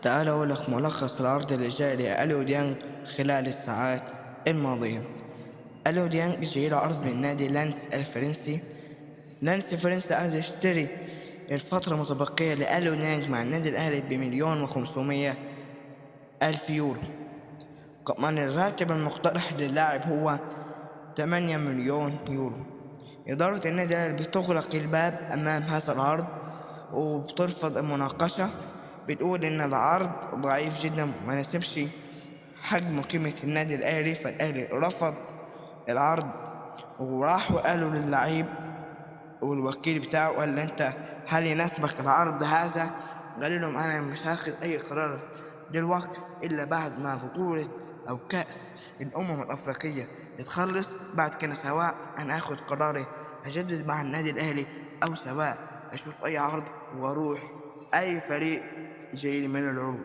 تعال أقول لك ملخص العرض اللي جاي لأليو ديانج خلال الساعات الماضية. أليو ديانج جاي له عرض من نادي لانس الفرنسي. لانس الفرنسي عايز يشتري الفترة المتبقية لأليو ديانج مع النادي الأهلي ب1,500,000 يورو. كمان الراتب المقترح للاعب هو 8 مليون يورو. إدارة النادي الأهلي بتغلق الباب أمام هذا العرض وبترفض المناقشة، بتقول إن العرض ضعيف جدا ما يناسبش حجم وقيمة النادي الأهلي. فالأهلي رفض العرض وراحوا قالوا للعيب والوكيل بتاعه، قال له أنت هل يناسبك العرض هذا؟ قال لهم أنا مش هاخد أي قرار دلوقتي إلا بعد ما بطولة أو كأس الأفريقية يتخلص. بعد كده سواء أنا آخد قراري أجدد مع النادي الأهلي أو سواء أشوف أي عرض وأروح أي فريق جاي لي من العروض.